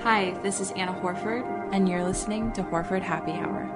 Hi, this is Anna Horford, and you're listening to Horford Happy Hour.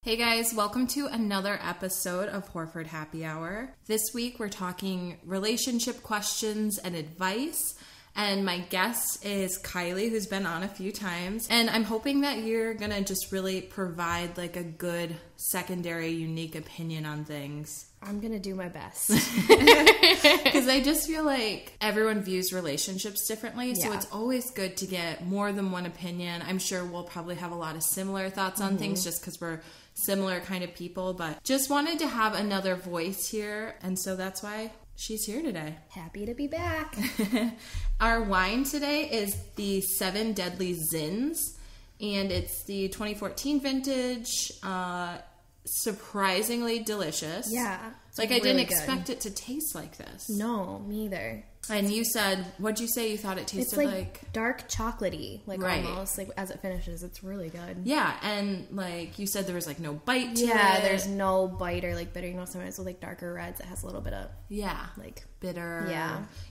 Hey guys, welcome to another episode of Horford Happy Hour. This week we're talking relationship questions and advice. And my guest is Kylie, who's been on a few times. And I'm hoping that you're going to just really provide like a good secondary, unique opinion on things. I'm going to do my best. Because I just feel like everyone views relationships differently. So it's always good to get more than one opinion. I'm sure we'll probably have a lot of similar thoughts on things just because we're similar kind of people. But just wanted to have another voice here. And so that's why she's here today. Happy to be back. Our wine today is the 7 Deadly Zins, and it's the 2014 vintage. Surprisingly delicious. Yeah. Like I didn't expect it to taste like this. No, me either. And you said, what'd you say you thought it tasted like? It's like dark chocolatey, like almost, like as it finishes. It's really good. Yeah, and like you said, there was like no bite to it. Yeah, there's no bite or like bitter. You know, sometimes with like darker reds, it has a little bit of like bitter.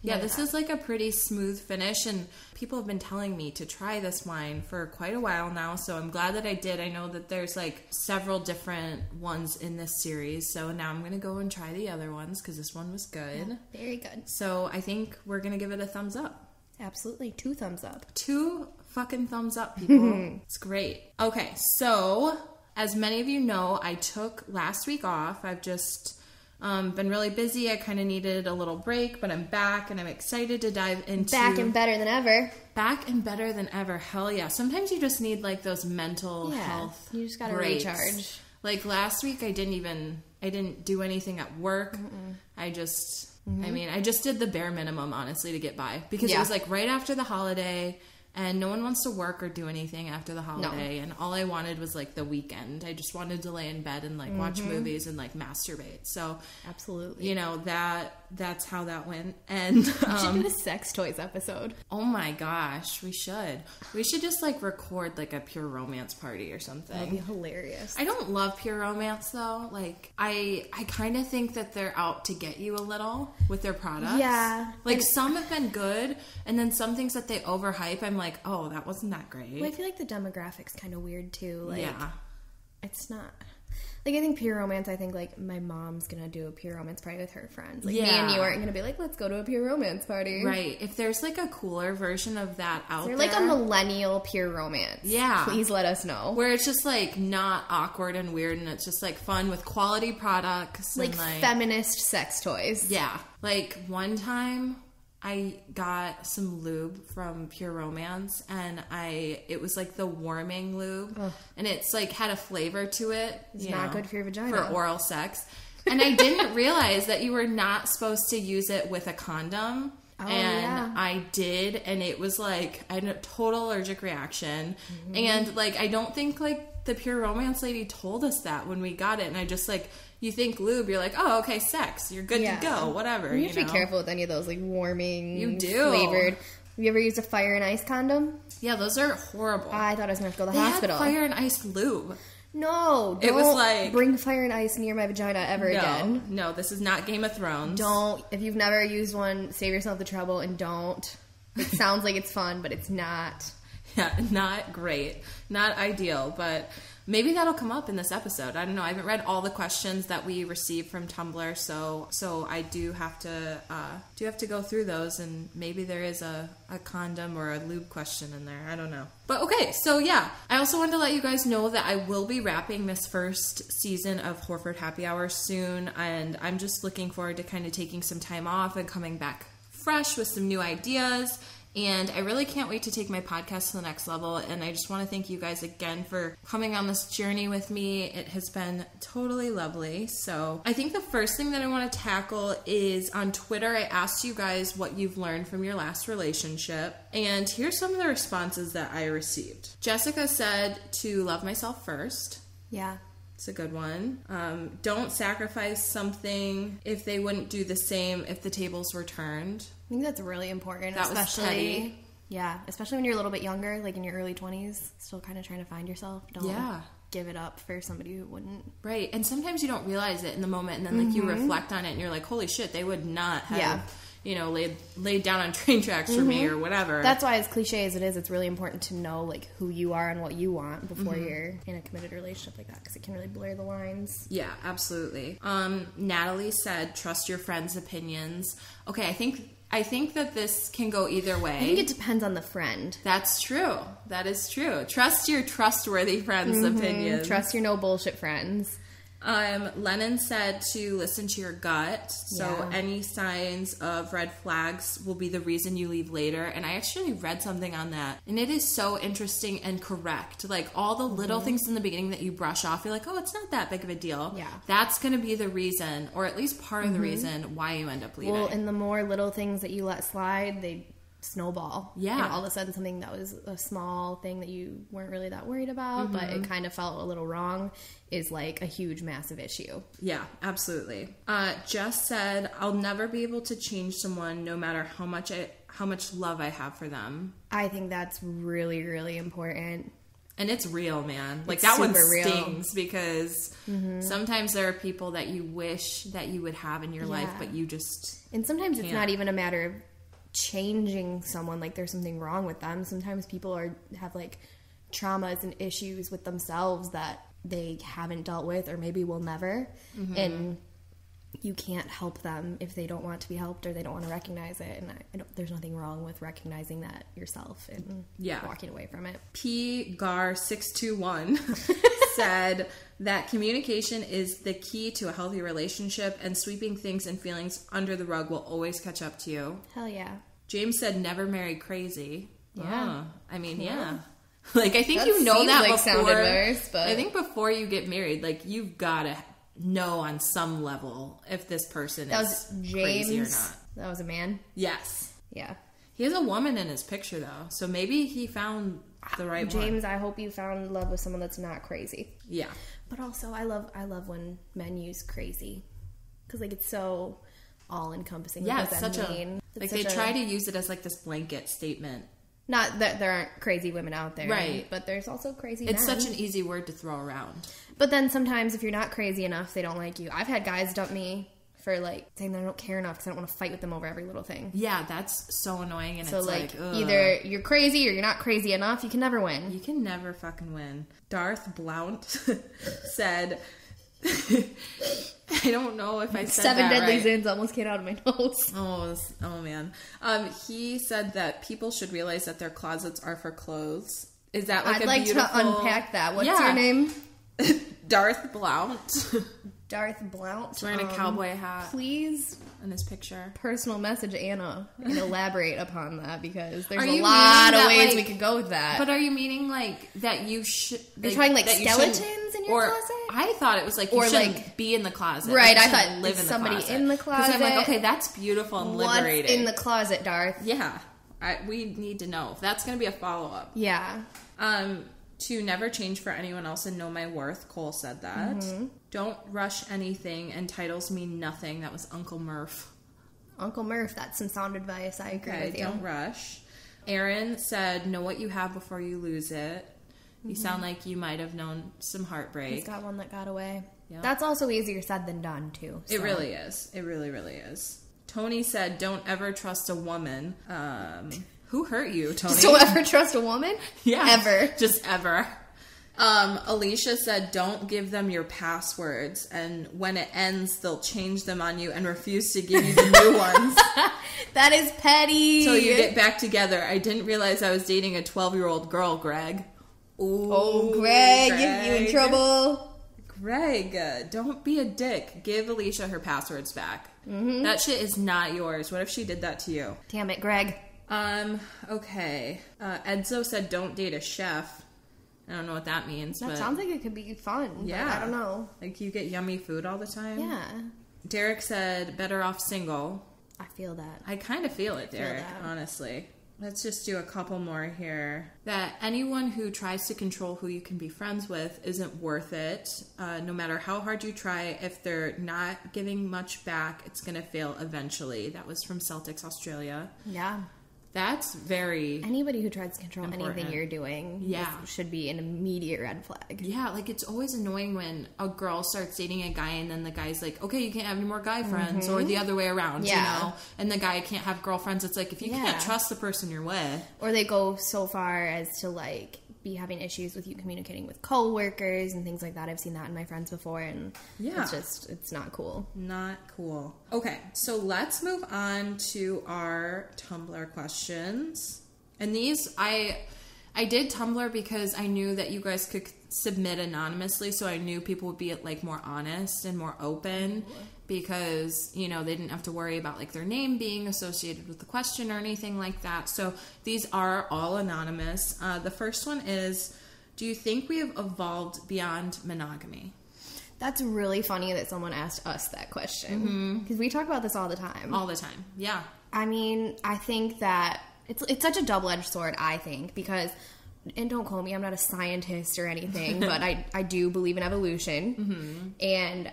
Yeah, this is like a pretty smooth finish, and people have been telling me to try this wine for quite a while now, so I'm glad that I did. I know that there's like several different ones in this series, so now I'm gonna go and try the other ones because this one was good. Yeah, very good. So I think we're gonna give it a thumbs up. Absolutely, 2 thumbs up. 2 fucking thumbs up, people. It's great. Okay, so as many of you know, I took last week off. I've just been really busy. I kind of needed a little break, but I'm back and I'm excited to dive into... Back and better than ever. Back and better than ever. Hell yeah. Sometimes you just need like those mental health You just gotta breaks. recharge. Like last week I didn't do anything at work. I just... I just did the bare minimum, honestly, to get by. Because it was like right after the holiday, and no one wants to work or do anything after the holiday. And all I wanted was like the weekend. I just wanted to lay in bed and like watch movies and like masturbate. So absolutely, you know, that's how that went. And we should do a sex toys episode. Oh my gosh, we should just like record like a pure romance party or something. That'd be hilarious. I don't love pure romance though. Like I kind of think that they're out to get you a little with their products. Yeah, like some have been good, and then some things that they overhype, I'm like, oh, that wasn't that great. Well, I feel like the demographics kind of weird too. Like, it's not. Like, I think pure romance, I think, like, my mom's gonna do a pure romance party with her friends. Like, me and you aren't gonna be like, let's go to a pure romance party. Right. If there's, like, a cooler version of that out there. Like a millennial pure romance. Yeah. Please let us know. Where it's just, like, not awkward and weird, and it's just, like, fun with quality products. Like, and, like feminist sex toys. Yeah. Like, one time... I got some lube from Pure Romance, and it was like the warming lube, and it's like had a flavor to it. It's not good for your vagina. For oral sex. And I didn't realize that you were not supposed to use it with a condom. I did, and it was like, I had a total allergic reaction. And like, I don't think like the Pure Romance lady told us that when we got it, and I just like... You think lube, you're like, oh, okay, sex. You're good to go, whatever. You have to be careful with any of those, like, warming, flavored. Have you ever used a fire and ice condom? Yeah, those are horrible. I thought I was going to have to go to the hospital. Had fire and ice lube. No, it was like... bring fire and ice near my vagina ever again. No, this is not Game of Thrones. Don't. If you've never used one, save yourself the trouble and don't. It sounds like it's fun, but it's not. Yeah, not great. Not ideal, but... Maybe that'll come up in this episode. I don't know. I haven't read all the questions that we received from Tumblr, so I do have to go through those, and maybe there is a condom or a lube question in there. I don't know. But okay, so yeah. I also wanted to let you guys know that I will be wrapping this first season of Horford Happy Hour soon, and I'm just looking forward to kind of taking some time off and coming back fresh with some new ideas. And I really can't wait to take my podcast to the next level. And I just want to thank you guys again for coming on this journey with me. It has been totally lovely. So I think the first thing that I want to tackle is on Twitter, I asked you guys what you've learned from your last relationship. And here's some of the responses that I received. Jessica said to love myself first. Yeah. It's a good one. Don't sacrifice something if they wouldn't do the same if the tables were turned. I think that's really important. That was petty. Yeah, especially when you're a little bit younger, like in your early 20s, still kind of trying to find yourself. give it up for somebody who wouldn't. Right. And sometimes you don't realize it in the moment, and then like you reflect on it and you're like, holy shit, they would not have laid down on train tracks for me or whatever. That's why, as cliche as it is, it's really important to know like who you are and what you want before you're in a committed relationship like that, because it can really blur the lines. Yeah, absolutely. Natalie said, trust your friends' opinions. Okay, I think that this can go either way. I think it depends on the friend. That's true. That is true. Trust your trustworthy friends' opinions. Trust your no bullshit friends. Lennon said to listen to your gut. So any signs of red flags will be the reason you leave later. And I actually read something on that, and it is so interesting and correct. Like all the little things in the beginning that you brush off, you're like, oh, it's not that big of a deal. Yeah. That's going to be the reason, or at least part of the reason why you end up leaving. Well, and the more little things that you let slide, they snowball. Yeah. And all of a sudden something that was a small thing that you weren't really that worried about, but it kind of felt a little wrong, is like a huge, massive issue. Yeah, absolutely. Jess said, I'll never be able to change someone no matter how much love I have for them. I think that's really, really important. And it's real, man. Like, that one stings because sometimes there are people that you wish that you would have in your life, but you just And sometimes can't. It's not even a matter of changing someone, like there's something wrong with them. Sometimes people have like traumas and issues with themselves that they haven't dealt with or maybe will never. And you can't help them if they don't want to be helped or they don't want to recognize it. And there's nothing wrong with recognizing that yourself and walking away from it. PGAR621 said that communication is the key to a healthy relationship, and sweeping things and feelings under the rug will always catch up to you. Hell yeah. James said never marry crazy. Yeah. I mean, Like, I think that you know that like before. Adverse, but I think before you get married, like, you've got to know on some level if this person is crazy or not. That was a man? Yes. Yeah. He has a woman in his picture, though, so maybe he found the right one. James, I hope you found love with someone that's not crazy. Yeah. But also, I love when men use crazy, because like it's so all-encompassing. Yeah, it's such a... Like, they try to use it as, like, this blanket statement. Not that there aren't crazy women out there. Right. But there's also crazy men. It's such an easy word to throw around. But then sometimes if you're not crazy enough, they don't like you. I've had guys dump me for, like, saying that I don't care enough because I don't want to fight with them over every little thing. Yeah, that's so annoying. And so, it's like either you're crazy or you're not crazy enough. You can never win. You can never fucking win. Darth Blount said... I don't know if I said 7 that deadly right. sins almost came out of my nose. Oh man. He said that people should realize that their closets are for clothes. Is that like I'd like to unpack that. What's your name? Darth Blount. Darth Blount. He's wearing a cowboy hat. Please, in this picture, personal message Anna and elaborate upon that, because there's a lot of ways we could go with that. But are you meaning like that you should? You're talking like skeletons in your closet? I thought it was like you shouldn't be in the closet. Right, like I thought live in somebody the closet. in the closet. Because I'm like, okay, that's beautiful and liberating. What's in the closet, Darth? Yeah, we need to know. That's going to be a follow up. Yeah. To never change for anyone else and know my worth. Cole said that. Don't rush anything, and titles mean nothing. That was Uncle Murph. Uncle Murph, that's some sound advice. I agree with you. Don't rush. Aaron said, know what you have before you lose it. You sound like you might have known some heartbreak. He's got one that got away. Yep. That's also easier said than done, too. So. It really is. It really, really is. Tony said, don't ever trust a woman. Who hurt you, Tony? Just don't ever trust a woman? Yeah. Ever. Just ever. Alicia said, don't give them your passwords, and when it ends, they'll change them on you and refuse to give you the new ones. That is petty. Till you get back together. I didn't realize I was dating a 12-year-old girl, Greg. Ooh, oh, Greg, you in trouble. Greg, don't be a dick. Give Alicia her passwords back. That shit is not yours. What if she did that to you? Damn it, Greg. Okay. Edzo said, don't date a chef. I don't know what that means. That sounds like it could be fun. Yeah. But I don't know. Like, you get yummy food all the time? Yeah. Derek said, better off single. I feel that. I kind of feel it, Derek, honestly. Let's just do a couple more here. That anyone who tries to control who you can be friends with isn't worth it. No matter how hard you try, if they're not giving much back, it's going to fail eventually. That was from Celtics Australia. Yeah. That's very... Anybody who tries to control important. anything you're doing should be an immediate red flag. Yeah, like, it's always annoying when a girl starts dating a guy and then the guy's like, okay, you can't have any more guy friends, or the other way around, you know? And the guy can't have girlfriends. It's like, if you can't trust the person you're with... Or they go so far as to, like, be having issues with you communicating with coworkers and things like that. I've seen that in my friends before, and it's not cool. Not cool. Okay, so let's move on to our Tumblr questions. And these, I did Tumblr because I knew that you guys could submit anonymously, so I knew people would be, like, more honest and more open, because, you know, they didn't have to worry about, like, their name being associated with the question or anything like that. So these are all anonymous. The first one is, do you think we have evolved beyond monogamy? That's really funny that someone asked us that question, because we talk about this all the time. All the time, yeah. I mean, I think that it's such a double-edged sword, I think, because... And don't quote me, I'm not a scientist or anything, but I do believe in evolution. And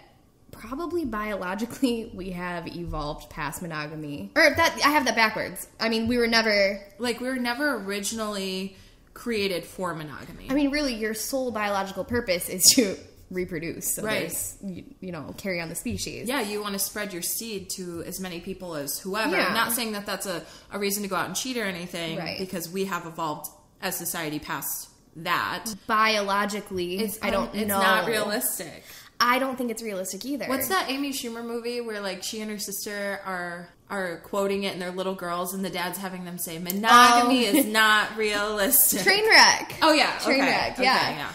probably biologically, we have evolved past monogamy. Or that I have that backwards. I mean, we were never originally created for monogamy. I mean, really, your sole biological purpose is to reproduce. So there's, you know, carry on the species. Yeah, you want to spread your seed to as many people as whoever. I'm not saying that that's a reason to go out and cheat or anything, because we have evolved as society past that. Biologically, it's not realistic. I don't think it's realistic either. What's that Amy Schumer movie where, like, she and her sister are quoting it and they're little girls and the dad's having them say monogamy is not realistic? Trainwreck. Oh yeah, Trainwreck. Yeah.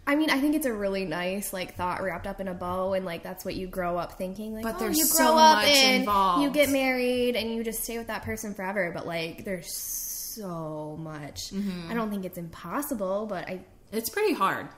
I mean, I think it's a really nice, like, thought wrapped up in a bow, and, like, that's what you grow up thinking. Like, but there's you so grow up much and involved. You get married and you just stay with that person forever. But, like, there's so much. I don't think it's impossible, but it's pretty hard.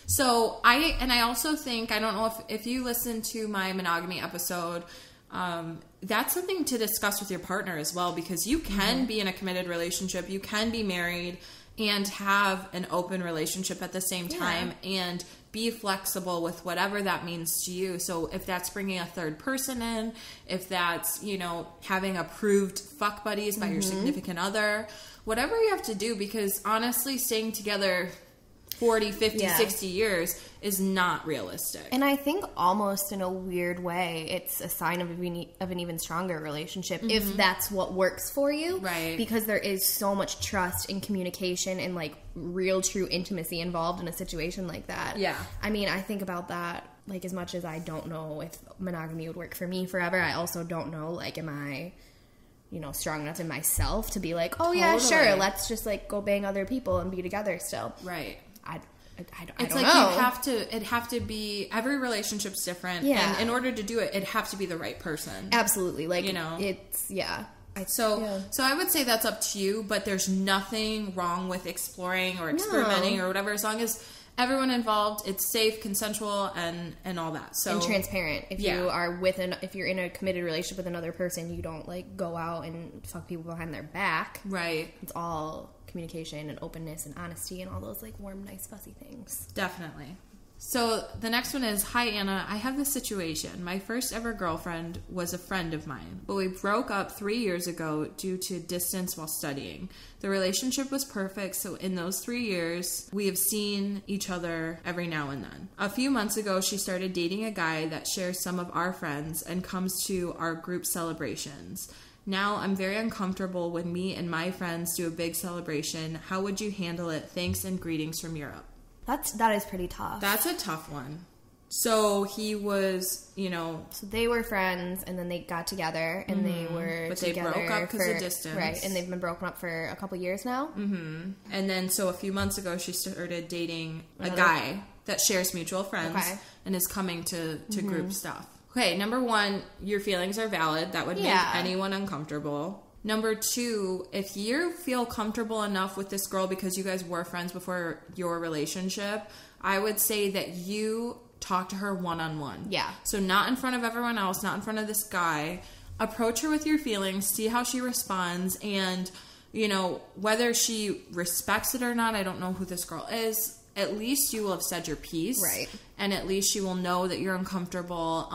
So I also think, I don't know if you listen to my monogamy episode, that's something to discuss with your partner as well, because you can be in a committed relationship, you can be married and have an open relationship at the same time, and be flexible with whatever that means to you. So if that's bringing a third person in, if that's, you know, having approved fuck buddies by your significant other, whatever you have to do, because honestly, staying together 40, 50, 60 years is not realistic. And I think almost in a weird way, it's a sign of an even stronger relationship if that's what works for you. Right. Because there is so much trust and communication and, like, real true intimacy involved in a situation like that. Yeah. I mean, I think about that, like, as much as I don't know if monogamy would work for me forever, I also don't know, like, am I, you know, strong enough in myself to be like, oh, yeah, sure, let's just, like, go bang other people and be together still. Right. I it's don't like know. It'd have to be, every relationship's different. Yeah. And in order to do it, it'd have to be the right person. Absolutely. Like, you know, it's, So I would say that's up to you, but there's nothing wrong with exploring or experimenting or whatever, as long as everyone involved, it's safe, consensual, and all that. So, and transparent. If you are if you're in a committed relationship with another person, you don't, like, go out and fuck people behind their back. Right. It's all communication and openness and honesty and all those, like, warm, nice, fuzzy things. Definitely. So the next one is, hi Anna, I have this situation. My first ever girlfriend was a friend of mine, but we broke up 3 years ago due to distance while studying. The relationship was perfect, so in those 3 years, we have seen each other every now and then. A few months ago, she started dating a guy that shares some of our friends and comes to our group celebrations. Now I'm very uncomfortable when me and my friends do a big celebration. How would you handle it? Thanks and greetings from Europe. That is pretty tough. That's a tough one. So he was, you know... So they were friends, and then they got together, and they were but together. But they broke up because of distance. Right, and they've been broken up for a couple years now. Mm-hmm. And then, so a few months ago, she started dating a guy that shares mutual friends and is coming to group stuff. Okay, number one, your feelings are valid. That would make anyone uncomfortable. Number two, if you feel comfortable enough with this girl because you guys were friends before your relationship, I would say that you talk to her one-on-one. Yeah. So not in front of everyone else, not in front of this guy. Approach her with your feelings, see how she responds, and, you know, whether she respects it or not, I don't know who this girl is, at least you will have said your piece. Right. And at least she will know that you're uncomfortable.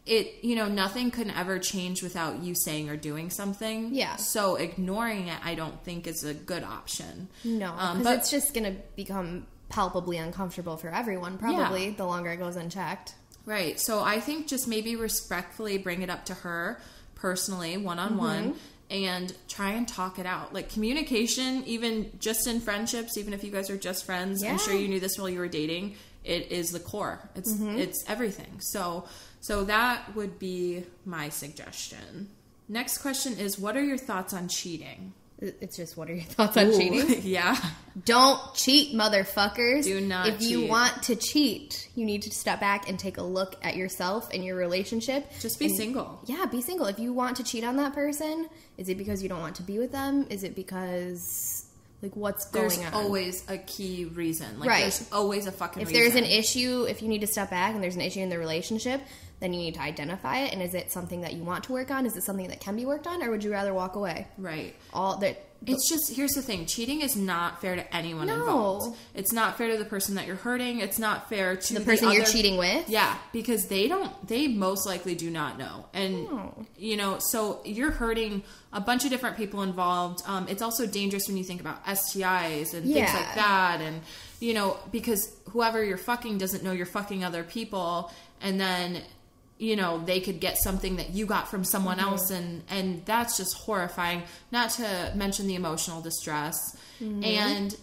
nothing can ever change without you saying or doing something. Yeah. So ignoring it, I don't think is a good option. No, because it's just going to become palpably uncomfortable for everyone, probably, the longer it goes unchecked. Right. So I think just maybe respectfully bring it up to her personally, one-on-one, and try and talk it out. Like, communication, even just in friendships, even if you guys are just friends, I'm sure you knew this while you were dating, it is the core. It's everything. So that would be my suggestion. Next question is, what are your thoughts on cheating? It's just, what are your thoughts on cheating? Yeah. Don't cheat, motherfuckers. Do not cheat. If you want to cheat, you need to step back and take a look at yourself and your relationship. Just be single. Yeah, be single. If you want to cheat on that person, is it because you don't want to be with them? Is it because, like, what's going on? There's always a key reason. Like, right. There's always a fucking reason. reason. If there's an issue, if you need to step back and there's an issue in the relationship, then you need to identify it. And is it something that you want to work on? Is it something that can be worked on? Or would you rather walk away? Right. It's just, here's the thing. Cheating is not fair to anyone involved. It's not fair to the person that you're hurting. It's not fair to the person you're cheating with. Yeah, because they most likely do not know. And, so you're hurting a bunch of different people involved. It's also dangerous when you think about STIs and things like that. And, because whoever you're fucking doesn't know you're fucking other people. And then, they could get something that you got from someone else, and that's just horrifying, not to mention the emotional distress. And,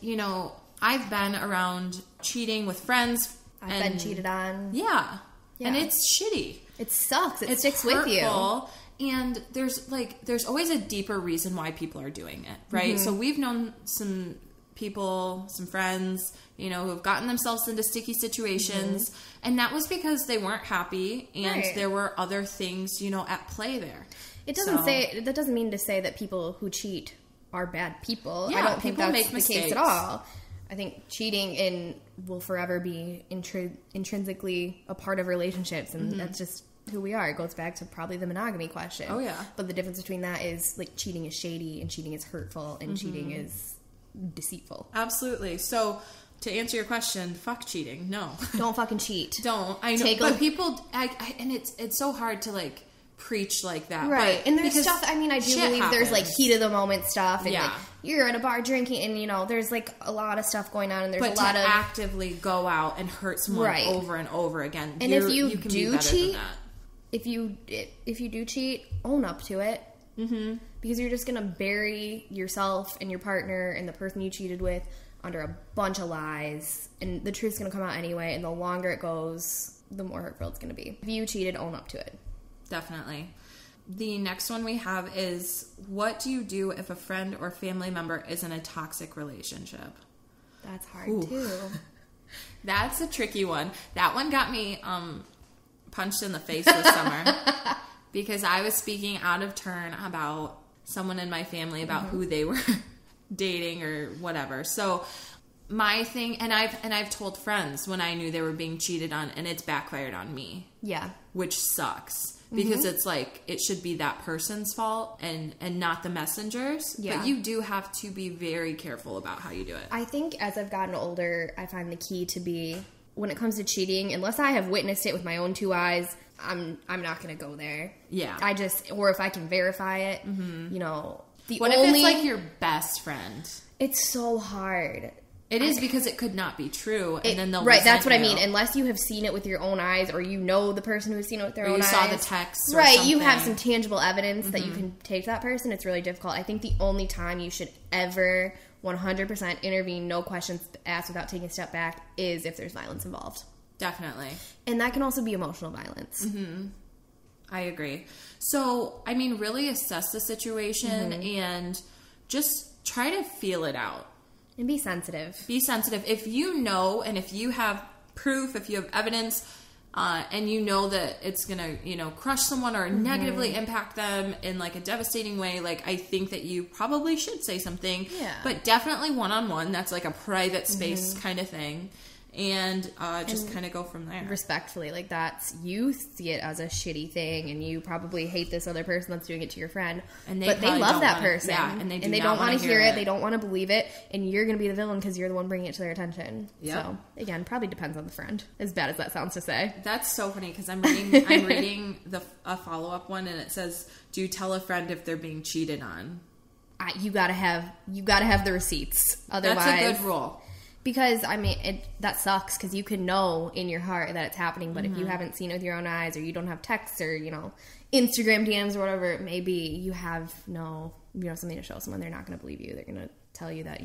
I've been around cheating with friends. I've been cheated on. Yeah. And it's shitty. It sucks. It sticks hurtful, with you. And there's always a deeper reason why people are doing it, right? So we've known some people, some friends, who have gotten themselves into sticky situations, and that was because they weren't happy, and there were other things, at play there. That doesn't mean to say that people who cheat are bad people. Yeah, I don't think that's the mistakes. case at all. I think cheating will forever be intrinsically a part of relationships, and that's just who we are. It goes back to probably the monogamy question. Oh, yeah. But the difference between that is, like, cheating is shady, and cheating is hurtful, and cheating is deceitful. Absolutely. So, to answer your question, fuck cheating. No. Don't fucking cheat. Don't. I know. But people, and it's so hard to, like, preach like that. Right. But and there's stuff, I mean, I do believe happens. there's, like, heat of the moment stuff. And, yeah. like, you're at a bar drinking, and, there's, like, a lot of stuff going on, and there's a lot of... actively go out and hurt someone over and over again. And if you can do be better cheat, than that. if you do cheat, own up to it. Because you're just going to bury yourself and your partner and the person you cheated with under a bunch of lies, and the truth's going to come out anyway, and the longer it goes, the more hurtful it's going to be. If you cheated, own up to it. Definitely. The next one we have is, what do you do if a friend or family member is in a toxic relationship? That's hard, too. That's a tricky one. That one got me punched in the face this summer because I was speaking out of turn about someone in my family about who they were dating or whatever. So my thing, and I've told friends when I knew they were being cheated on, and it's backfired on me. Yeah. Which sucks. Because it's like, it should be that person's fault and not the messenger's. Yeah. But you do have to be very careful about how you do it. I think as I've gotten older, I find the key to be, when it comes to cheating, unless I have witnessed it with my own two eyes, I'm not going to go there. Yeah. Or if I can verify it, What if it's like your best friend? It's so hard. It is, because it could not be true, and then they'll right. That's what I mean. Unless you have seen it with your own eyes, or the person who's seen it with their own eyes, you saw the text, right? Something. You have some tangible evidence that you can take to that person. It's really difficult. I think the only time you should ever 100% intervene, no questions asked, without taking a step back, is if there's violence involved. Definitely, and that can also be emotional violence. I agree. So, I mean, really assess the situation and just try to feel it out. And be sensitive. Be sensitive. If you know, and if you have proof, if you have evidence, and you know that it's going to, crush someone or negatively impact them in, like, a devastating way, like, I think that you probably should say something. Yeah. But definitely one-on-one. That's, like, a private space kind of thing. and just kind of go from there. Respectfully, like, that's, you see it as a shitty thing, and you probably hate this other person that's doing it to your friend, but they love that person, and they don't want to hear it, they don't want to believe it, and you're going to be the villain because you're the one bringing it to their attention. So again, probably depends on the friend, as bad as that sounds to say. That's so funny, because I'm reading a follow-up one, and it says, do you tell a friend if they're being cheated on? You gotta have the receipts, otherwise that's a good rule. Because, I mean, that sucks, because you can know in your heart that it's happening, but if you haven't seen it with your own eyes, or you don't have texts, or, Instagram DMs, or whatever it may be, you have something to show someone. They're not going to believe you. They're going to tell you that,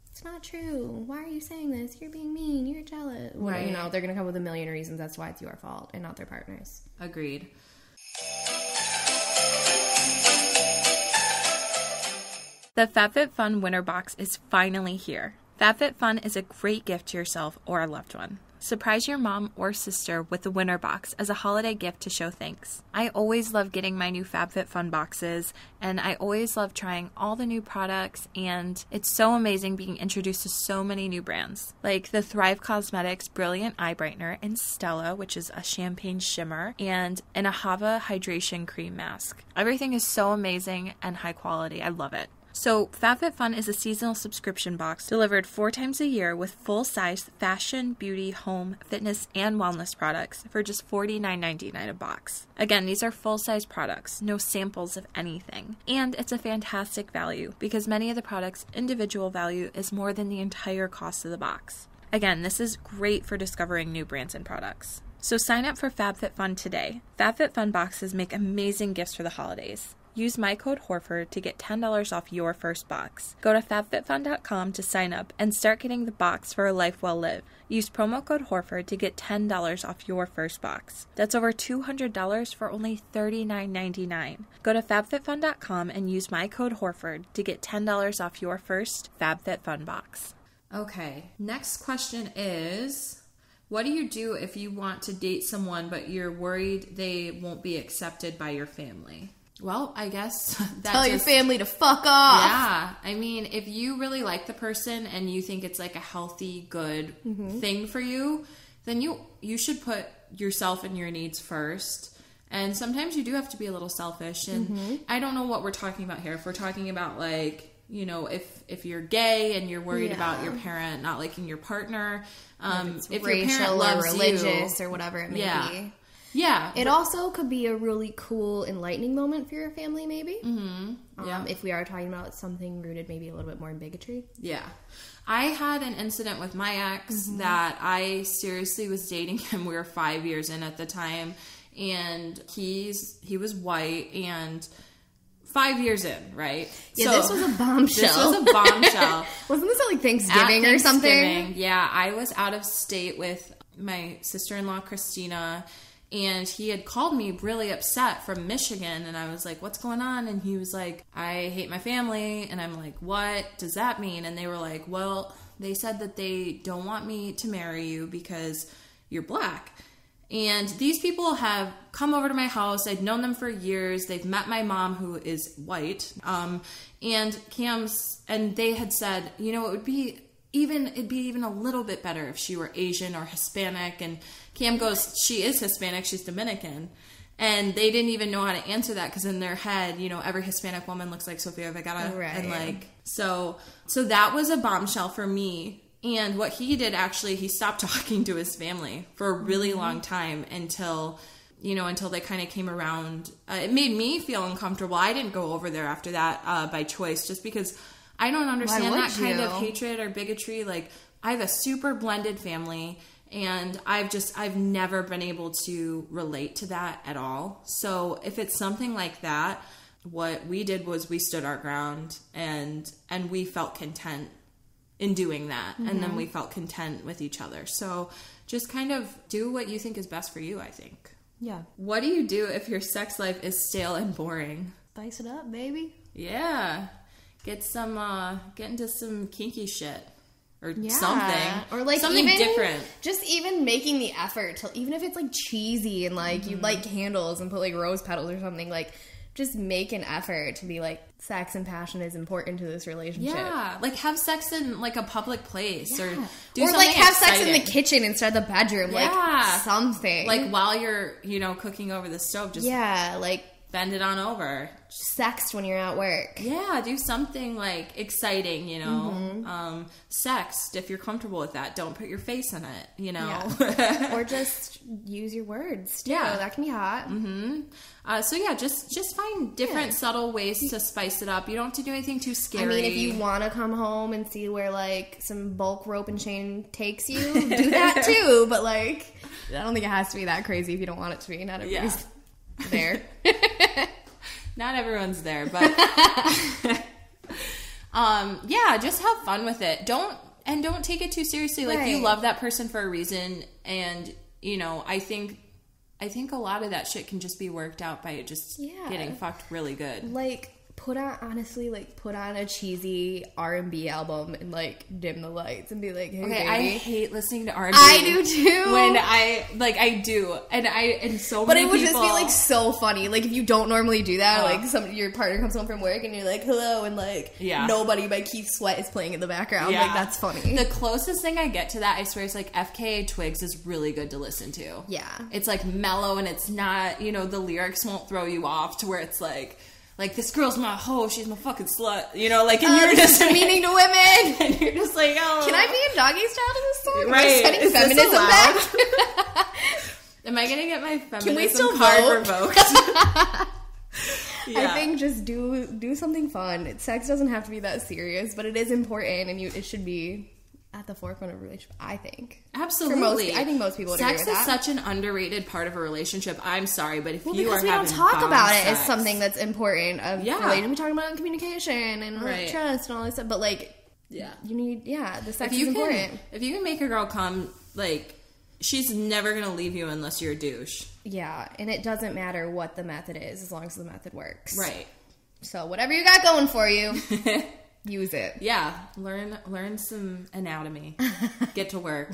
it's not true. Why are you saying this? You're being mean. You're jealous. Right. They're going to come with a million reasons. That's why it's your fault and not their partner's. Agreed. The FabFitFun Winter Box is finally here. FabFitFun is a great gift to yourself or a loved one. Surprise your mom or sister with the Winter Box as a holiday gift to show thanks. I always love getting my new FabFitFun boxes, and I always love trying all the new products, and it's so amazing being introduced to so many new brands, like the Thrive Cosmetics Brilliant Eye Brightener in Stella, which is a champagne shimmer, and an Ahava Hydration Cream Mask. Everything is so amazing and high quality. I love it. So, FabFitFun is a seasonal subscription box delivered 4 times a year with full-size fashion, beauty, home, fitness, and wellness products for just $49.99 a box. Again, these are full-size products, no samples of anything. And it's a fantastic value because many of the products' individual value is more than the entire cost of the box. Again, this is great for discovering new brands and products. So sign up for FabFitFun today. FabFitFun boxes make amazing gifts for the holidays. Use my code HORFORD to get $10 off your first box. Go to fabfitfun.com to sign up and start getting the box for a life well lived. Use promo code HORFORD to get $10 off your first box. That's over $200 for only $39.99. Go to fabfitfun.com and use my code HORFORD to get $10 off your first FabFitFun box. Okay, next question is, what do you do if you want to date someone but you're worried they won't be accepted by your family? Well, I guess tell your family to fuck off. Yeah. I mean, if you really like the person and you think it's like a healthy, good thing for you, then you should put yourself and your needs first. And sometimes you do have to be a little selfish. And I don't know what we're talking about here. If we're talking about, like, if you're gay and you're worried about your parent not liking your partner, if your parent loves or religious or whatever it may be. Yeah. It also could be a really cool, enlightening moment for your family, maybe. If we are talking about something rooted maybe a little bit more in bigotry. Yeah. I had an incident with my ex that I seriously was dating him. We were 5 years in at the time. And he was white, and 5 years in, right? Yeah, so, this was a bombshell. This was a bombshell. Wasn't this at like Thanksgiving or something? Yeah, I was out of state with my sister-in-law, Christina, and he had called me really upset from Michigan, and I was like, what's going on? And he was like, I hate my family. And I'm like, what does that mean? And they were like, well, they said that they don't want me to marry you because you're black. And these people have come over to my house. I'd known them for years. They've met my mom, who is white. And they had said, it'd be even a little bit better if she were Asian or Hispanic. And Cam goes, she is Hispanic, she's Dominican. And they didn't even know how to answer that because in their head, every Hispanic woman looks like Sofia Vergara. Right. And so that was a bombshell for me. And what he did, actually, he stopped talking to his family for a really long time until they kind of came around. It made me feel uncomfortable. I didn't go over there after that by choice, just because I don't understand that kind of hatred or bigotry. Like, I have a super blended family, and I've never been able to relate to that at all. So if it's something like that, what we did was we stood our ground, and we felt content in doing that. And then we felt content with each other. So just kind of do what you think is best for you, I think. Yeah. What do you do if your sex life is stale and boring? Spice it up, baby. Yeah. Get into some kinky shit or something, or like something different. Just even making the effort to, even if it's like cheesy and like you light candles and put like rose petals or something, like just make an effort to be like, sex and passion is important to this relationship. Yeah, like have sex in like a public place, or do or something like have exciting. sex in the kitchen instead of the bedroom. Like something. Like while you're, you know, cooking over the stove, just like bend it on over. Sext when you're at work. Yeah, do something like exciting, you know. Sext if you're comfortable with that. Don't put your face in it, you know. Yeah. Or just use your words too. Yeah, that can be hot. So yeah, just find different subtle ways to spice it up. You don't have to do anything too scary. I mean, if you want to come home and see where like some bulk rope and chain takes you, do that too. But like, I don't think it has to be that crazy if you don't want it to be. Not everybody's there. Not everyone's there, but yeah, just have fun with it. Don't take it too seriously. Like you love that person for a reason, and you know, I think a lot of that shit can just be worked out by just getting fucked really good. Like put on a cheesy R&B album and like dim the lights and be like, hey, baby. I hate listening to R&B. I do too. When I do, and so many people. But it would just be like so funny. Like if you don't normally do that, like your partner comes home from work and you're like, hello, and like Nobody by Keith Sweat is playing in the background. Like that's funny. The closest thing I get to that, I swear, is like FKA Twigs is really good to listen to. Yeah, it's like mellow and it's not, you know, the lyrics won't throw you off to where it's like this girl's my hoe, she's my fucking slut, you know, like, and you're just meaning to women, and you're just like, oh, can I be in doggy style to this song? Right? Am I setting feminism back? Am I gonna get my feminism Can we still card vote? revoked? I think just do something fun. Sex doesn't have to be that serious, but it is important, and it should be at the forefront of a relationship, I think. Absolutely. I think most people would agree with that. Sex is such an underrated part of a relationship. I'm sorry, but if you are because we don't talk about it as something that's important. We're talking about communication and trust and all this stuff, but like, you need, the sex is important. If you can make a girl come, like, she's never gonna leave you unless you're a douche. Yeah, and it doesn't matter what the method is as long as the method works. Right. So whatever you got going for you, use it. Yeah, learn some anatomy. Get to work.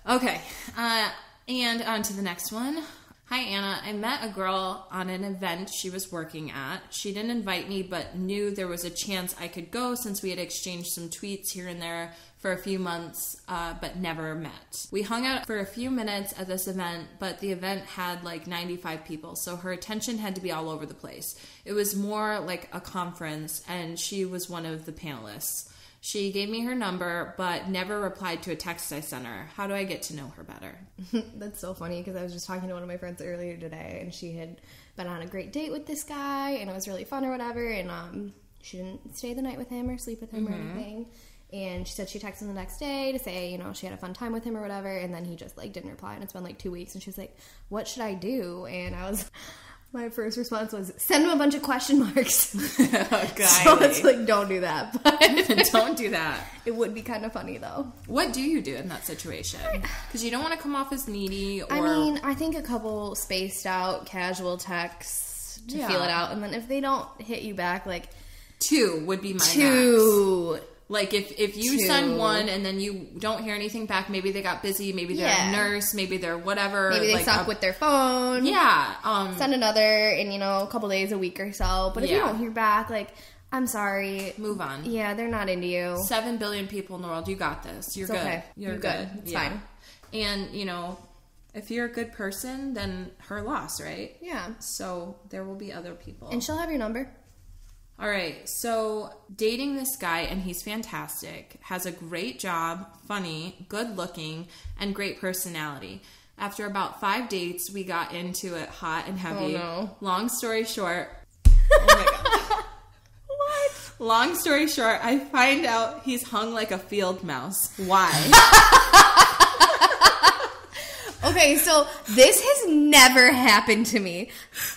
Okay, and on to the next one. Hi, Anna. I met a girl on an event she was working at. She didn't invite me, but knew there was a chance I could go since we had exchanged some tweets here and there for a few months, but never met. We hung out for a few minutes at this event, but the event had like 95 people, so her attention had to be all over the place. It was more like a conference, and she was one of the panelists. She gave me her number, but never replied to a text I sent her. How do I get to know her better? That's so funny, because I was just talking to one of my friends earlier today, and she had been on a great date with this guy, and it was really fun or whatever, and she didn't stay the night with him or sleep with him or anything. And she said she texted him the next day to say, you know, she had a fun time with him or whatever, and then he just, like, didn't reply, and it's been, like, 2 weeks, and she was like, what should I do? And my first response was, send him a bunch of question marks. Okay. So it's like, don't do that. But don't do that. It would be kind of funny, though. What do you do in that situation? Because you don't want to come off as needy or... I mean, I think a couple spaced out casual texts to feel it out, and then if they don't hit you back, like... 2 would be my max. Like, if you send one and then you don't hear anything back, maybe they got busy, maybe they're a nurse, maybe they're whatever. Maybe they like suck with their phone. Yeah. Send another in, you know, a couple days, a week or so. But if you don't hear back, like, I'm sorry. Move on. Yeah, they're not into you. 7 billion people in the world. You got this. You're good. Okay. You're good. It's fine. And, you know, if you're a good person, then her loss, right? Yeah. So there will be other people. And she'll have your number. All right, so dating this guy, and he's fantastic, has a great job, funny, good looking, and great personality. After about 5 dates, we got into it hot and heavy. Oh, no. Long story short... Oh, my God. What? Long story short, I find out he's hung like a field mouse. Why? Okay, so this has never happened to me.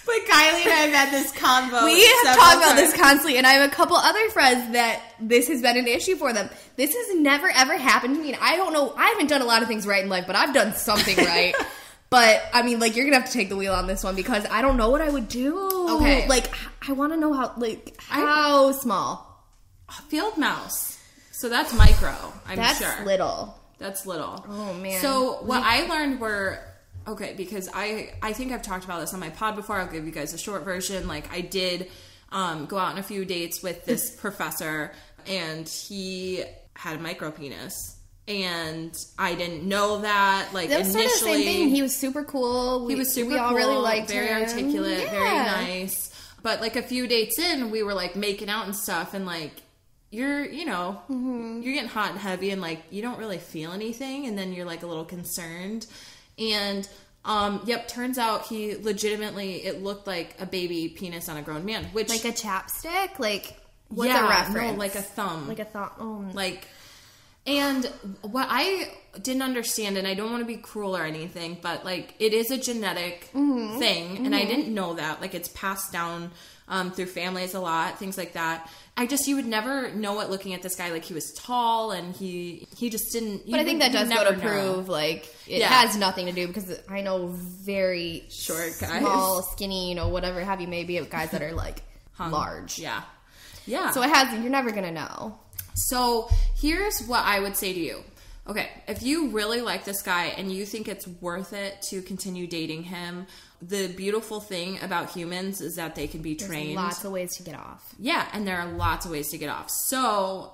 But Kylie and I have had this convo. We have talked about this constantly, and I have a couple other friends that this has been an issue for them. This has never, ever happened to me, and I don't know. I haven't done a lot of things right in life, but I've done something right. But, I mean, like, you're going to have to take the wheel on this one, because I don't know what I would do. Okay. Like, I want to know how small. A field mouse. So that's micro, I'm sure. That's little. That's little. Oh, man. So what I learned were Okay, because I think I've talked about this on my pod before. I'll give you guys a short version. Like, I did go out on a few dates with this professor, and he had a micro penis. And I didn't know that. Like, that was initially, sort of the same thing. He was super cool. We all cool, really liked him. Very articulate, yeah. very nice. But like a few dates in, we were like making out and stuff, and like you're getting hot and heavy, and like you don't really feel anything, and then you're like a little concerned. And turns out he legitimately, it looked like a baby penis on a grown man, which like a chapstick, like what's a reference? No, like a thumb, like a thumb, like. And what I didn't understand, and I don't want to be cruel or anything, but like it is a genetic thing, and I didn't know that. Like it's passed down through families a lot, things like that. You would never know it looking at this guy. Like he was tall, and he just didn't. But I think that does go to prove like it has nothing to do, because I know very short guys, small, skinny, whatever have you, maybe guys that are like large. Yeah. So you're never gonna know. So here's what I would say to you. Okay, if you really like this guy and you think it's worth it to continue dating him, the beautiful thing about humans is that they can be trained. There's lots of ways to get off. Yeah, and there are lots of ways to get off. So,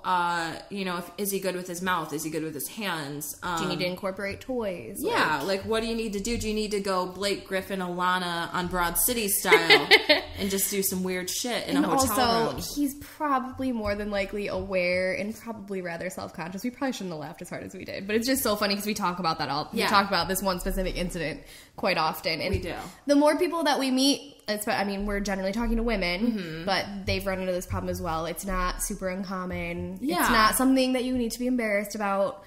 is he good with his mouth? Is he good with his hands? Do you need to incorporate toys? Yeah, like what do you need to do? Do you need to go Blake Griffin, Alana on Broad City style and just do some weird shit in a hotel room? Also, he's probably more than likely aware and probably rather self-conscious. We probably shouldn't have laughed as hard as we did, but it's just so funny because we talk about that all. Yeah. We talk about this one specific incident quite often. And we do. The more people that we meet, we're generally talking to women, but they've run into this problem as well. It's not super uncommon. Yeah. It's not something that you need to be embarrassed about.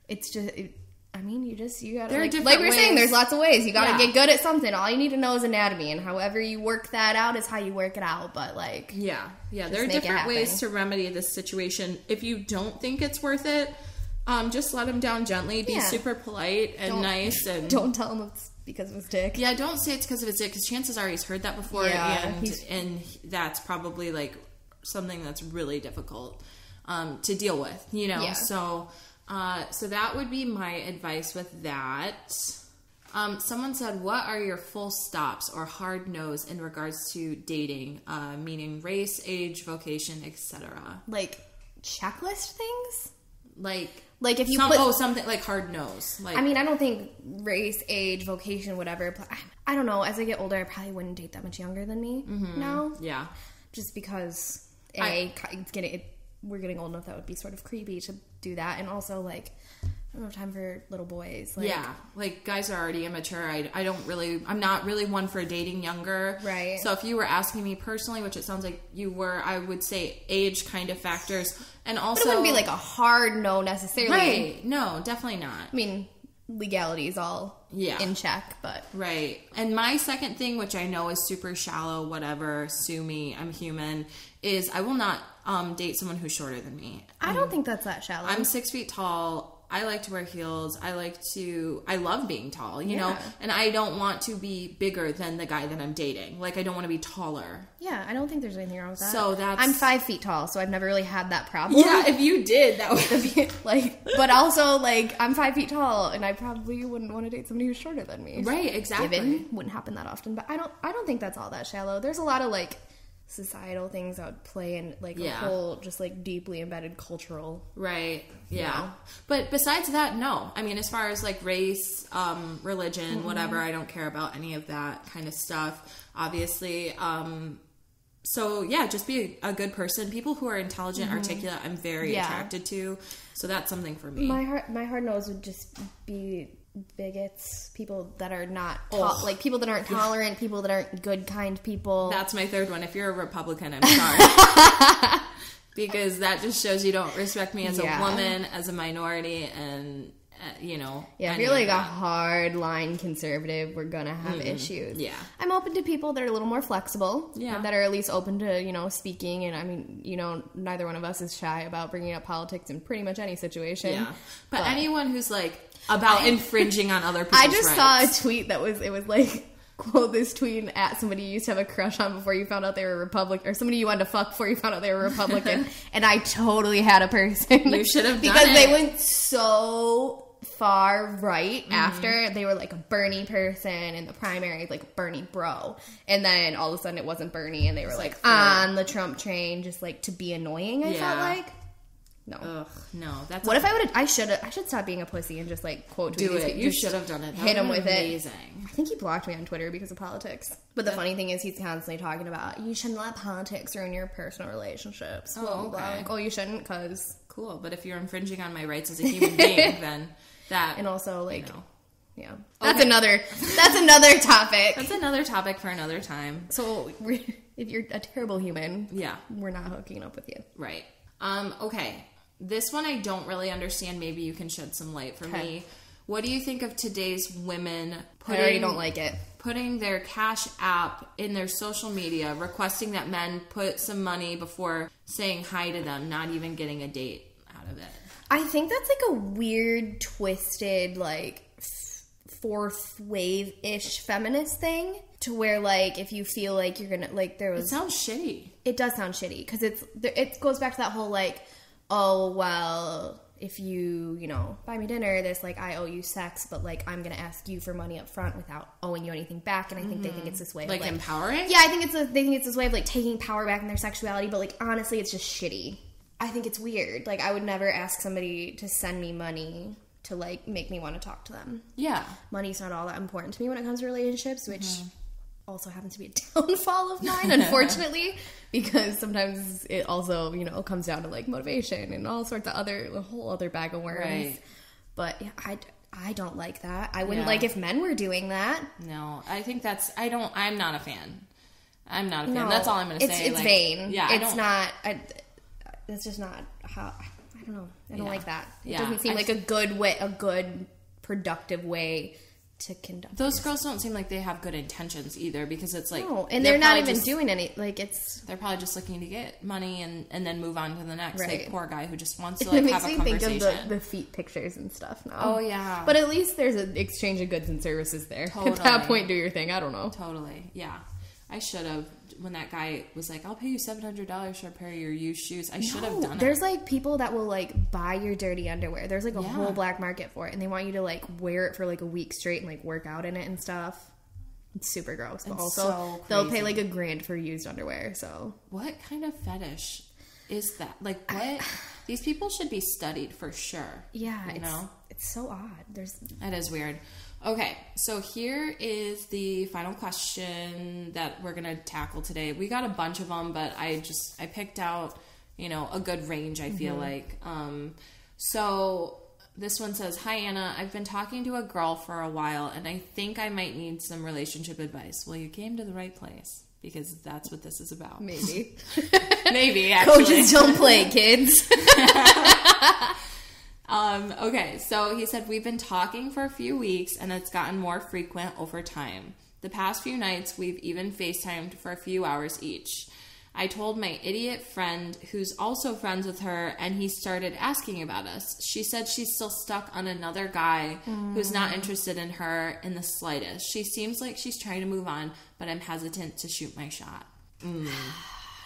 It's just, you gotta, like we were saying, there's lots of ways. You gotta get good at something. All you need to know is anatomy, and however you work that out is how you work it out. But like, yeah, there are different ways to remedy this situation. If you don't think it's worth it, just let him down gently. Be super polite and nice, and don't tell him it's because of his dick. Yeah, don't say it's because of his dick, because chances are he's heard that before, and that's probably like something that's really difficult to deal with, Yeah. So that would be my advice with that. Someone said, what are your full stops or hard no's in regards to dating, meaning race, age, vocation, etc.? Like checklist things? Like if you something like hard no's. Like, I don't think race, age, vocation, whatever. I don't know. As I get older, I probably wouldn't date that much younger than me now. Yeah. Just because we're getting old enough that would be sort of creepy to do that, and also like I don't have time for little boys. Like guys are already immature. I'm not really one for dating younger. Right. So if you were asking me personally, which it sounds like you were, I would say age kind of factors. And also, but it wouldn't be like a hard no necessarily. Right. No, definitely not. Legality is all in check, but... Right. And my second thing, which I know is super shallow, whatever, sue me, I'm human, is I will not date someone who's shorter than me. I don't think that's that shallow. I'm 6 feet tall. I like to wear heels. I love being tall, you know? And I don't want to be bigger than the guy that I'm dating. Like, I don't want to be taller. Yeah, I don't think there's anything wrong with that. So I'm 5 feet tall, so I've never really had that problem. Yeah, if you did, that would be... but also, I'm 5 feet tall, and I probably wouldn't want to date somebody who's shorter than me. Right, exactly. Wouldn't happen that often, but I don't think that's all that shallow. There's a lot of, societal things that would play in a whole just deeply embedded cultural But besides that, no. As far as race, religion, whatever, I don't care about any of that kind of stuff, obviously. So yeah, just be a good person. People who are intelligent, articulate, I'm very attracted to, so that's something for me. My hard nose would just be bigots, people that are not people that aren't tolerant, people that aren't good, kind people. That's my third one. If you're a Republican, I'm sorry. Because that just shows you don't respect me as a woman, as a minority, and if you're a hard line conservative, we're gonna have issues. I'm open to people that are a little more flexible, that are at least open to speaking, and neither one of us is shy about bringing up politics in pretty much any situation. But anyone who's about infringing on other people's rights. I just saw a tweet that was quote this tweet at somebody you used to have a crush on before you found out they were Republican, or somebody you wanted to fuck before you found out they were Republican. And I totally had a person. You should have done because they went so far right after. They were like a Bernie person in the primary, like a Bernie bro. And then all of a sudden it wasn't Bernie and they were like on the Trump train just like to be annoying, I felt like. No. Ugh, no. That's what if I should stop being a pussy and just like quote tweet do it. You should have done it. Hit him with amazing. I think he blocked me on Twitter because of politics. But the funny thing is he's constantly talking about you shouldn't let politics ruin your personal relationships. Oh, okay. Like, you shouldn't because cool. But if you're infringing on my rights as a human being, then that and also like yeah. Okay. That's another topic. That's another topic for another time. So if you're a terrible human, we're not hooking up with you. Right. Okay. This one I don't really understand. Maybe you can shed some light for me. What do you think of today's women I already don't like it. Putting their Cash App in their social media, requesting that men put some money before saying hi to them, not even getting a date out of it? I think that's like a weird, twisted, like fourth wave-ish feminist thing to where like if you feel like you're gonna like there was. It sounds shitty. It does sound shitty because it goes back to that whole like, oh well, if you buy me dinner, this like I owe you sex, but like I'm gonna ask you for money up front without owing you anything back, and I think they think it's this way like of, empowering. Yeah, I think they think it's this way of like taking power back in their sexuality, but like honestly, it's just shitty. I think it's weird. Like I would never ask somebody to send me money to like make me want to talk to them. Yeah, money's not all that important to me when it comes to relationships, which also happens to be a downfall of mine, unfortunately, because sometimes it also, comes down to like motivation and all sorts of a whole other bag of worms. Right. But yeah, I don't like that. I wouldn't like if men were doing that. No, I think I'm not a fan. I'm not a fan. No, that's all I'm going to say. It's vain. Yeah. It's just not how, I don't know. I don't like that. It doesn't seem like a good, productive way to conduct those girls don't seem like they have good intentions either, because it's like and they're not even doing any they're probably just looking to get money and then move on to the next. Like poor guy who just wants to like have a conversation. It makes me think of the feet pictures and stuff now. Oh yeah, but at least there's an exchange of goods and services there. Totally. At that point, do your thing. I don't know. Totally. Yeah, I should have. When that guy was like, I'll pay you $700 for a pair of your used shoes, I should have done it. There's like people that will like buy your dirty underwear. There's like a whole black market for it, and they want you to like wear it for like a week straight and like work out in it and stuff. It's super gross. But also, they'll pay like $1,000 for used underwear. So what kind of fetish is that? Like what? These people should be studied for sure. Yeah, it's so odd. That is weird. Okay, so here is the final question that we're going to tackle today. We got a bunch of them, but I picked out, a good range, I feel like. So this one says, "Hi, Anna. I've been talking to a girl for a while, and I think I might need some relationship advice." Well, you came to the right place, because that's what this is about. Maybe. Maybe, actually. Coaches don't play, kids. Okay, so he said, "We've been talking for a few weeks and it's gotten more frequent over time. The past few nights, we've even FaceTimed for a few hours each. I told my idiot friend, who's also friends with her, and he started asking about us. She said she's still stuck on another guy who's not interested in her in the slightest. She seems like she's trying to move on, but I'm hesitant to shoot my shot."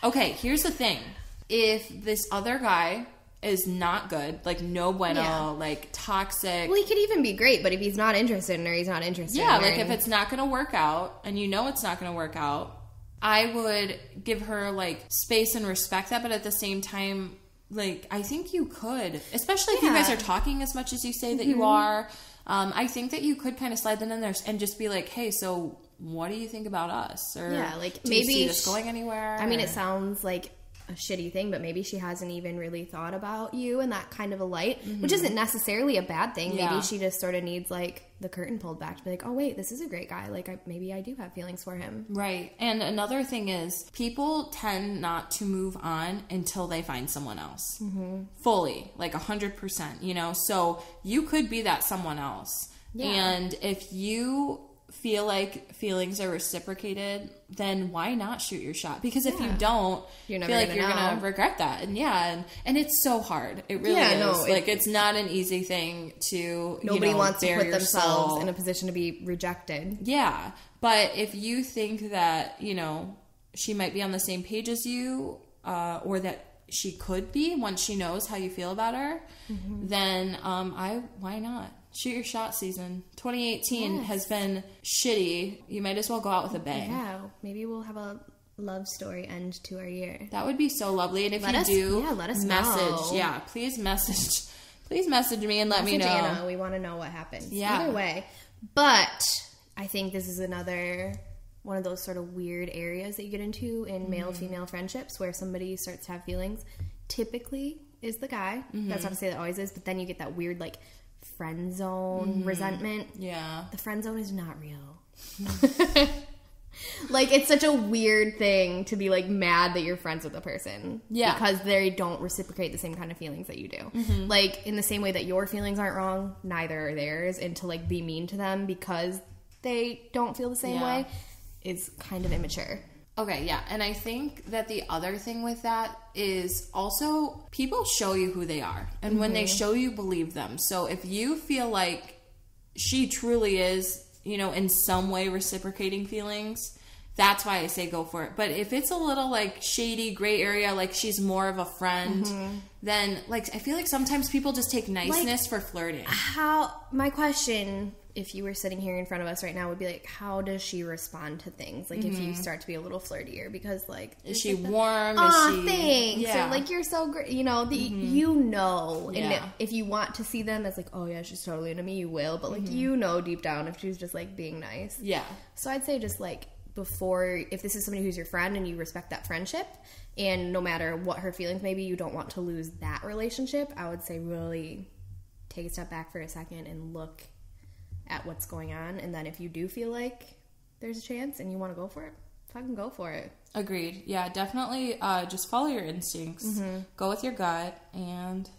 Okay, here's the thing. If this other guy is not good, like no bueno, like toxic. Well, he could even be great, but if he's not interested in her, he's not interested in her. Yeah, like if it's not going to work out, and it's not going to work out, I would give her like space and respect that, but at the same time, like I think you could, especially if you guys are talking as much as you say that you are, I think that you could kind of slide that in there and just be like, "Hey, so what do you think about us?" Or like do maybe you see this going anywhere? I mean, it sounds like a shitty thing, but maybe she hasn't even really thought about you in that kind of a light, which isn't necessarily a bad thing. Maybe she just sort of needs like the curtain pulled back to be like, "Oh wait, this is a great guy. Like maybe I do have feelings for him." Right. And another thing is, people tend not to move on until they find someone else fully, like 100%. So you could be that someone else, and if you feel like feelings are reciprocated, then why not shoot your shot? Because if you don't, you're feel like you're gonna regret that. And and it's so hard. It really is. No, it's not an easy thing to. Nobody wants to put themselves in a position to be rejected. Yeah, but if you think that she might be on the same page as you, or that she could be once she knows how you feel about her, then why not? Shoot your shot season. 2018 has been shitty. You might as well go out with a bang. Yeah, maybe we'll have a love story end to our year. That would be so lovely. And if let us message. Know. Yeah, please message. Please message me and let me know. Anna. We want to know what happens. Yeah. Either way. But I think this is another one of those sort of weird areas that you get into in male-female friendships where somebody starts to have feelings. Typically is the guy. That's not to say that always is, but then you get that weird, like, friend zone resentment. Yeah. The friend zone is not real. Like, it's such a weird thing to be, like, mad that you're friends with a person. Yeah. Because they don't reciprocate the same kind of feelings that you do. Like, in the same way that your feelings aren't wrong, neither are theirs. And to, like, be mean to them because they don't feel the same way is kind of immature. Okay, yeah. And I think that the other thing with that is also people show you who they are. And when they show you, believe them. So if you feel like she truly is, you know, in some way reciprocating feelings, that's why I say go for it. But if it's a little, like, shady gray area, like she's more of a friend, then, like, I feel like sometimes people just take niceness for flirting. My question, if you were sitting here in front of us right now, would be like, how does she respond to things? Like, if you start to be a little flirtier, because, like, is she warm? Aw, is she thanks. Yeah. Or, like, you're so great. You know, you know. And if you want to see them as, like, oh yeah, she's totally into me, you will. But, like, you know deep down if she's just, like, being nice. Yeah. So I'd say just, like, before, if this is somebody who's your friend and you respect that friendship, and no matter what her feelings may be, you don't want to lose that relationship, I would say really take a step back for a second and look at what's going on. And then if you do feel like there's a chance and you want to go for it, fucking go for it. Agreed. Yeah, definitely just follow your instincts. Go with your gut, and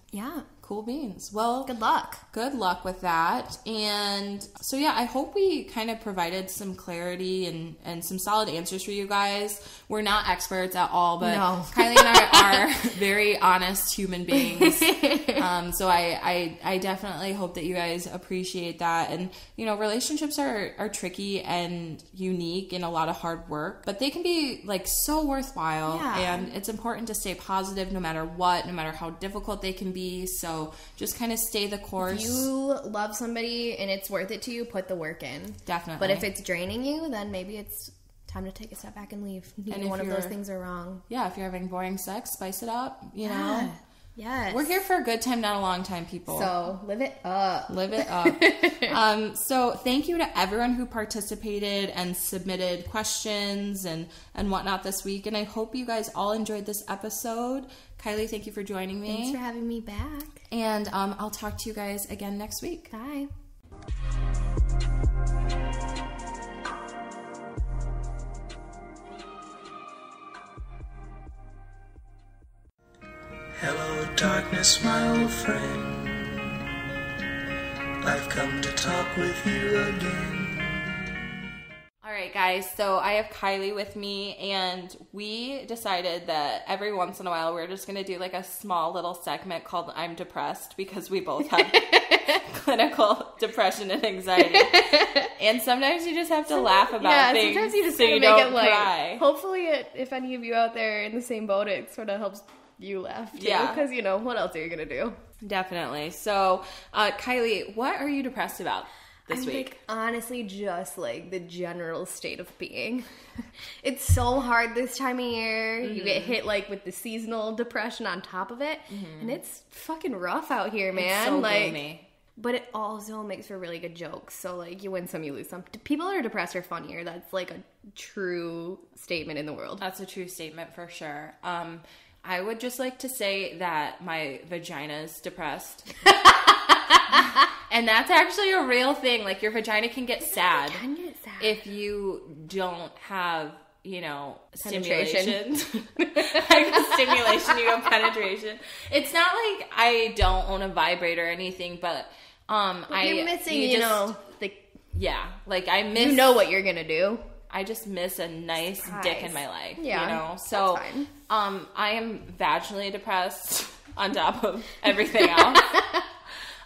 cool beans. Well, good luck. Good luck with that. And so, yeah, I hope we kind of provided some clarity and some solid answers for you guys. We're not experts at all, but Kylie and I are very honest human beings. So I definitely hope that you guys appreciate that. And, you know, relationships are tricky and unique and a lot of hard work, but they can be, like, so worthwhile. Yeah. And it's important to stay positive no matter what, no matter how difficult they can be. So just kind of stay the course. If you love somebody and it's worth it to you, put the work in. Definitely. But if it's draining you, then maybe it's time to take a step back and leave. Neither one of those things are wrong. Yeah, if you're having boring sex, spice it up, you know? Yes. We're here for a good time, not a long time, people. So, live it up. Live it up. So, thank you to everyone who participated and submitted questions and whatnot this week. And I hope you guys all enjoyed this episode. Kylie, thank you for joining me. Thanks for having me back. And I'll talk to you guys again next week. Bye. Hello, darkness, my old friend. I've come to talk with you again. All right, guys, so I have Kylie with me, and we decided that every once in a while we're just going to do, like, a small little segment called I'm Depressed, because we both have clinical depression and anxiety. And sometimes you just have to laugh about things. Sometimes you just so gotta you make don't it light. cry. Hopefully, if any of you out there in the same boat, it sort of helps you laugh too. Yeah. Because, you know, what else are you going to do? Definitely. So, Kylie, what are you depressed about this week? Like, honestly, just like the general state of being. It's so hard this time of year. You get hit, like, with the seasonal depression on top of it. And it's fucking rough out here, man. It's so like, gloomy. But it also makes for really good jokes. So, like, you win some, you lose some. People that are depressed are funnier. That's, like, a true statement in the world. That's a true statement for sure. I would just like to say that my vagina's depressed. And that's actually a real thing. Like, your vagina can get sad. It can get sad. If you don't have, you know, Penetration. stimulation. Like, stimulation, you have penetration. It's not like I don't own a vibrator or anything, but you're missing, you know, the... Yeah, like, I miss... You know what you're gonna do. I just miss a nice dick in my leg, yeah, you know? So, that's fine. I am vaginally depressed on top of everything else.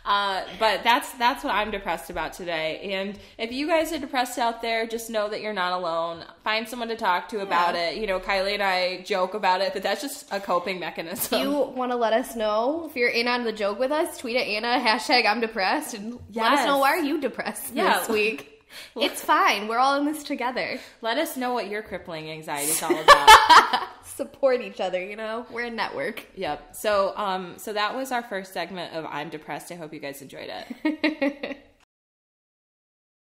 But that's what I'm depressed about today. And if you guys are depressed out there, just know that you're not alone. Find someone to talk to about it. You know, Kylie and I joke about it, but that's just a coping mechanism. If you want to let us know, if you're in on the joke with us, tweet at Anna, hashtag I'm depressed, and let us know, why are you depressed this week? It's fine. We're all in this together. Let us know what your crippling anxiety is all about. Support each other, you know? We're a network. Yep. So that was our first segment of I'm Depressed. I hope you guys enjoyed it.